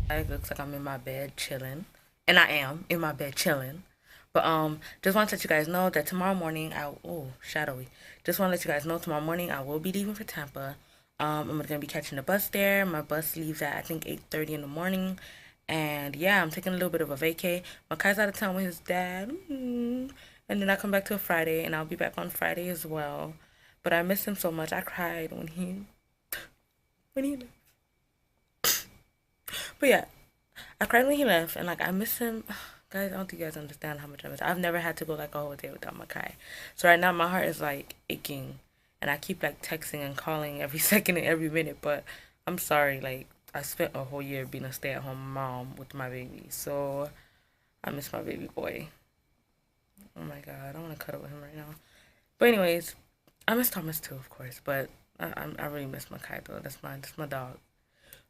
It looks like I'm in my bed chilling, and I am in my bed chilling. But just want to let you guys know that tomorrow morning shadowy. Just want to let you guys know tomorrow morning I will be leaving for Tampa. I'm gonna be catching the bus there. My bus leaves at I think 8:30 in the morning, and yeah, I'm taking a little bit of a vacay. My guy's out of town with his dad, and then I come back to a Friday, and I'll be back on Friday as well. But I miss him so much. I cried when he but yeah, I cried when he left, and like I miss him. Guys, I don't think you guys understand how much I miss. I've never had to go like a whole day without my Kai. So right now my heart is like aching, and I keep like texting and calling every second and every minute. But I'm sorry, like I spent a whole year being a stay-at-home mom with my baby, so I miss my baby boy. Oh my god, I want to cuddle with him right now. But anyways, I miss Thomas too, of course. But I really miss my Kai though. That's my dog.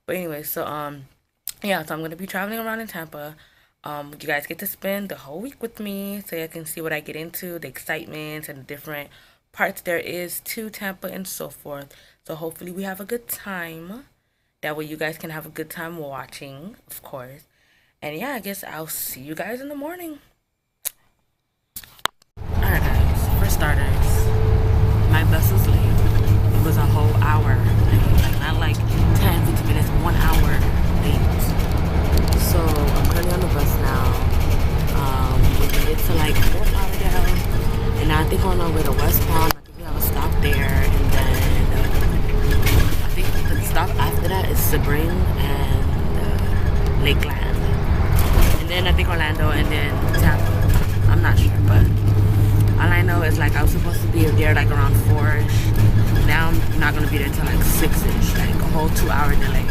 But anyway, so yeah, so I'm gonna be traveling around in Tampa. You guys get to spend the whole week with me so you can see what I get into, the excitements and the different parts there is to Tampa and so forth. So hopefully we have a good time. That way you guys can have a good time watching, of course. And yeah, I guess I'll see you guys in the morning. Alright guys, for starters, my bus was late. It was a whole hour late. Like not like 10, 15 minutes, 1 hour late. So I'm currently on the bus now. We made it to like Fort Lauderdale, and now I think we're on our way to West Palm. I think we have a stop there, and then I think the stop after that is Sebring and Lakeland, and then I think Orlando, and then Tampa. I'm not sure, but all I know is like I was supposed to be there like around 4ish. Now I'm not gonna be there till like 6ish, like a whole 2-hour delay.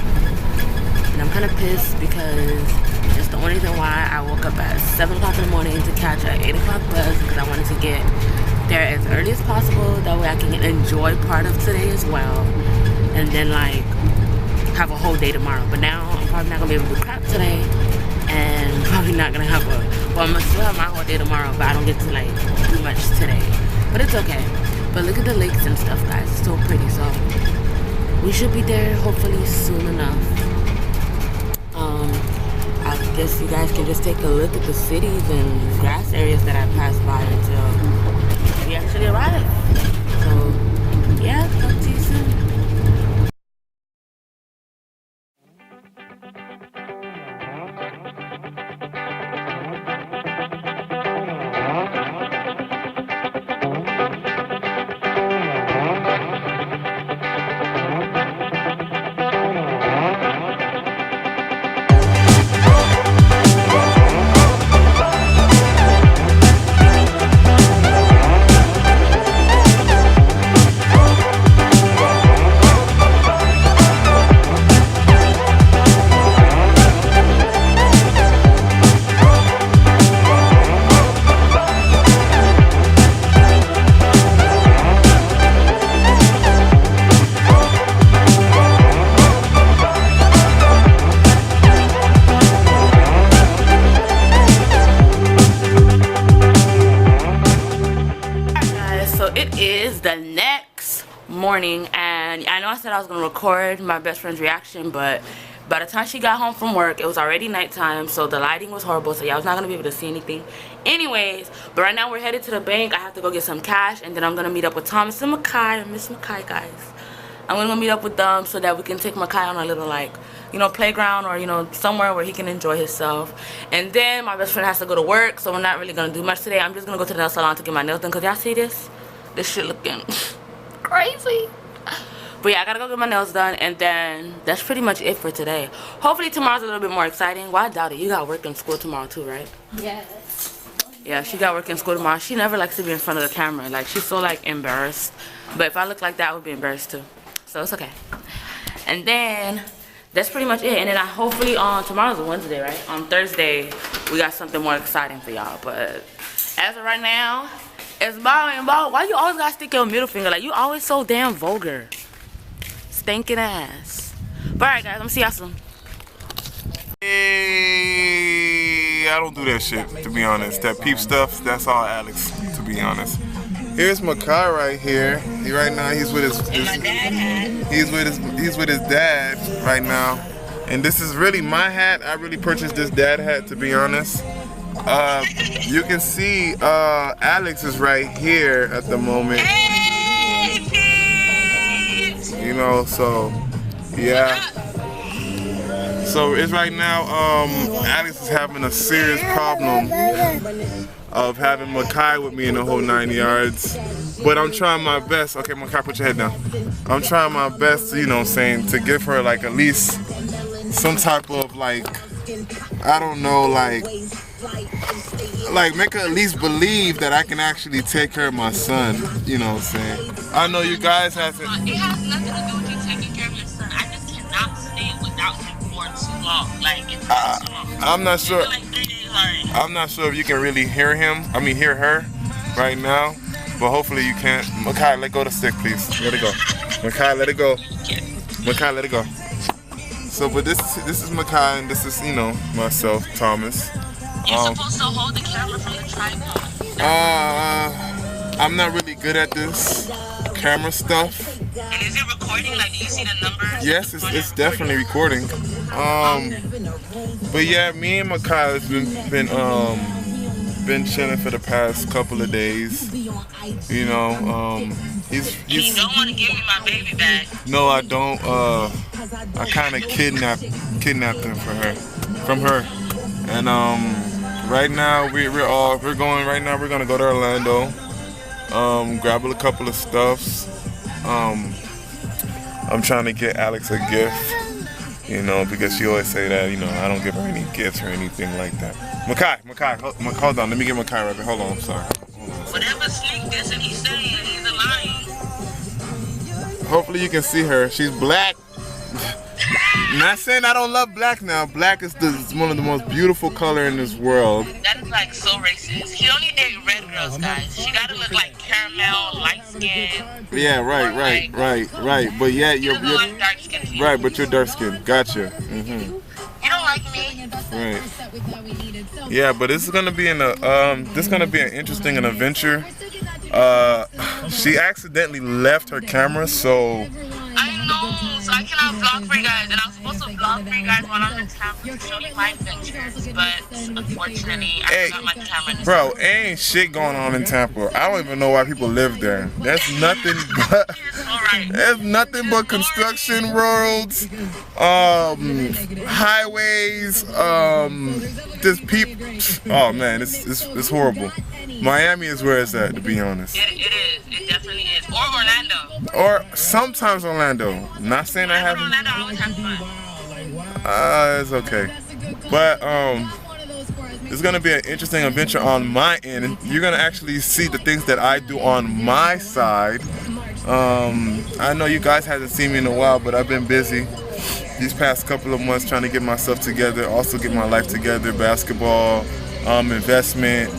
And I'm kind of pissed because it's the only reason why I woke up at 7 o'clock in the morning to catch an 8 o'clock bus, because I wanted to get there as early as possible. That way I can enjoy part of today as well. And then like have a whole day tomorrow. But now I'm probably not going to be able to do crap today. And probably not going to have well, I'm going to still have my whole day tomorrow, but I don't get to like do much today. But it's okay. But look at the lakes and stuff, guys. It's so pretty. So we should be there hopefully soon enough. I guess you guys can just take a look at the cities and grass areas that I passed by until we actually arrive. So, yeah, talk to you soon. The next morning, and I know I said I was gonna record my best friend's reaction, but by the time she got home from work it was already nighttime, so the lighting was horrible, so yeah, I was not gonna be able to see anything anyways. But right now we're headed to the bank. I have to go get some cash, and then I'm gonna meet up with Thomas and Makai. I miss Makai, guys. I'm gonna go meet up with them so that we can take Makai on a little like, you know, playground, or you know, somewhere where he can enjoy himself. And then my best friend has to go to work, so we're not really gonna do much today. I'm just gonna go to the nail salon to get my nails done, because y'all see this shit looking crazy. But yeah, I gotta go get my nails done, and then that's pretty much it for today. Hopefully tomorrow's a little bit more exciting. Well, I doubt it. You got work and school tomorrow too, right? Yes. Yeah, she got work and school tomorrow. She never likes to be in front of the camera. Like, she's so like embarrassed. But if I look like that, I would be embarrassed too. So it's okay. And then that's pretty much it. And then I hopefully on tomorrow's a Wednesday, right? On Thursday we got something more exciting for y'all. But as of right now, it's ball and ball. Why you always gotta stick your middle finger? Like, you always so damn vulgar. Stinking ass. But alright guys, I'm gonna see y'all soon. Hey, I don't do that shit, to be honest. That peep stuff, that's all Alex, to be honest. Here's Makai right here. Right now he's with his And my dad had. he's with his dad right now. And this is really my hat. I really purchased this dad hat, to be honest. You can see Alex is right here at the moment. You know, so yeah. So it's right now, Alex is having a serious problem of having Makai with me in the whole 9 yards. But I'm trying my best. Okay, Makai, put your head down. I'm trying my best, you know what I'm saying, to give her like at least some type of like, I don't know, like make her at least believe that I can actually take care of my son, you know what I'm saying. I know you guys haven't. It has nothing to do with you taking care of your son. I just cannot stay without him for too long. Like, it's too long. I'm not sure. Like 3 days already. I'm not sure if you can really hear him. I mean, hear her right now. But hopefully you can. Makai, let go of the stick, please. Let it go. Makai, let it go. Makai, let it go. So, but this is Makai, and this is, you know, myself, Thomas. You're supposed to hold the camera from the tripod. I'm not really good at this camera stuff. And is it recording? Like, do you see the numbers? Yes, it's definitely recording. But yeah, me and Makai has been chilling for the past couple of days. You know, he's you don't want to give me my baby back. No, I don't. I kind of kidnapped him from her. And right now we're going right now. We're gonna go to Orlando. Grab a couple of stuffs. I'm trying to get Alex a gift. You know, because she always say that, you know, I don't give her any gifts or anything like that. Makai, hold on. Let me get Makai right there. Hold on, I'm sorry. Whatever sneak this and he's saying, he's lying. Hopefully you can see her. She's black. Not saying I don't love black now. Black is one of the most beautiful color in this world. That is like so racist. He only date red girls, guys. She gotta look like caramel, light skin. Yeah, right. But yeah, you're dark skin. Right, but you're dark skinned. Gotcha. You don't like me. Right. Yeah, but this is gonna be an interesting adventure. She accidentally left her camera, so. I know, so I cannot vlog for you guys, and I was supposed to vlog for you guys when I'm in Tampa to show you my adventures, but unfortunately, I got my camera. Bro, ain't shit going on in Tampa. I don't even know why people live there. There's nothing but construction roads, highways, just people. Oh man, it's horrible. Miami is where it's at, to be honest. It is. It definitely is. Or Orlando. Or sometimes Orlando. Not saying I haven't. Orlando always has fun. It's okay. But it's gonna be an interesting adventure on my end. You're gonna actually see the things that I do on my side. I know you guys haven't seen me in a while, but I've been busy these past couple of months trying to get myself together, also get my life together, basketball, investment.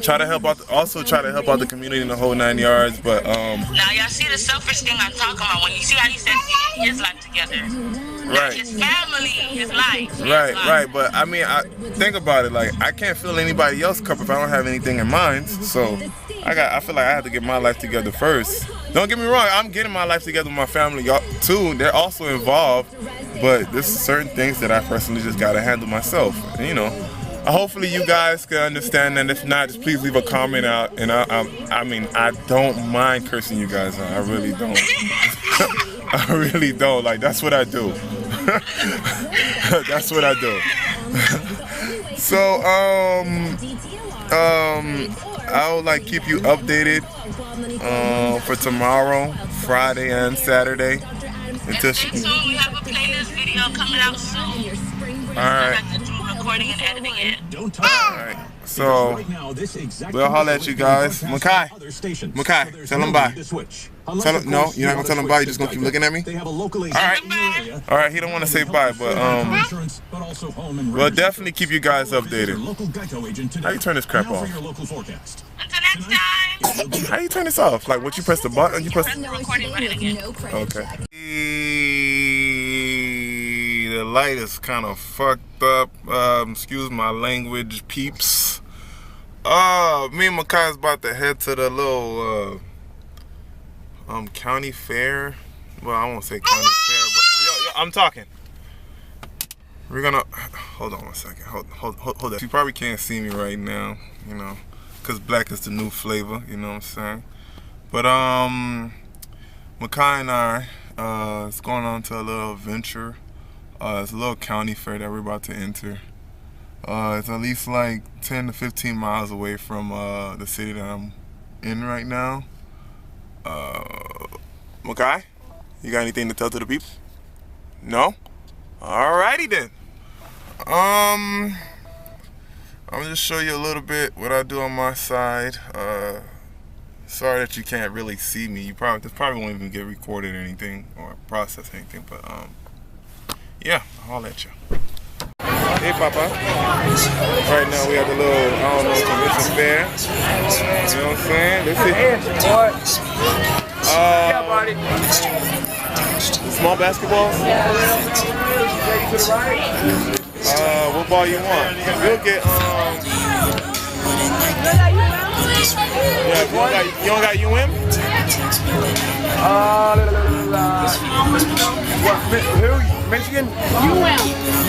Try to help out the community in the whole 9 yards, but now y'all see the selfish thing I'm talking about when you see how he said getting his life together. Right. His family, his life. Right. But I mean, think about it. Like, I can't fill anybody else's cup if I don't have anything in mind. So I feel like I have to get my life together first. Don't get me wrong. I'm getting my life together with my family too. They're also involved, but there's certain things that I personally just gotta handle myself. And, you know. Hopefully you guys can understand, and if not, just please leave a comment out. And I mean, I don't mind cursing you guys out. I really don't. I really don't. Like, that's what I do. That's what I do. So I'll like keep you updated for tomorrow, Friday and Saturday. Until soon, we have a playlist video coming out soon. All right. Recording and editing it. Alright, so we'll holler at you guys. Makai, tell them bye. No, you're not gonna tell them bye. You're just gonna keep looking at me. Alright, he don't want to say bye, but we'll definitely keep you guys updated. How you turn this crap off? Until next time. How you turn this off? Like, what, you press the button? You press the recording button again. Okay. The light is kind of fucked up. Excuse my language, peeps. Me and Makai is about to head to the little county fair. Well, I won't say county fair, but yo, I'm talking. We're gonna hold on one second. Hold on. You probably can't see me right now, you know, cause black is the new flavor. You know what I'm saying? But Makai and I is going on to a little adventure. It's a little county fair that we're about to enter. It's at least like 10 to 15 miles away from the city that I'm in right now. Makai, you got anything to tell to the peeps? No? Alrighty then. I'm gonna just show you a little bit what I do on my side. Sorry that you can't really see me. This probably won't even get recorded or anything or processed anything, but yeah, I'll let you. Hey Papa. Right now we have the little, I don't know, convention fair. You know what I'm saying? Let's see. Yeah, buddy. Small basketballs? What ball you want? We'll get yeah, you don't got UM? Who? Michigan?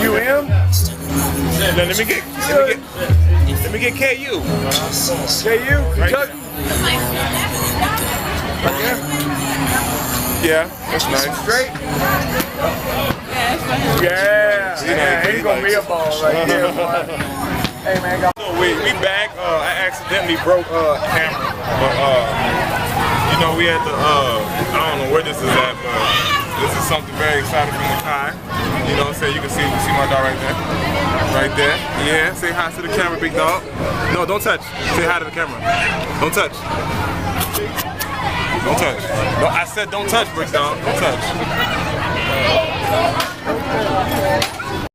UM? Let me get KU. KU? Right. Yeah, that's nice. Straight? Yeah, he's gonna be a ball right here, boy. Hey man, we back. I accidentally broke camera, but you know we had to. I don't know where this is at, but this is something very exciting from Makai. You know, you can see my dog right there, right there. Yeah, say hi to the camera, big dog. No, don't touch. Say hi to the camera. Don't touch. Don't touch. No, I said don't touch, big dog. Don't touch.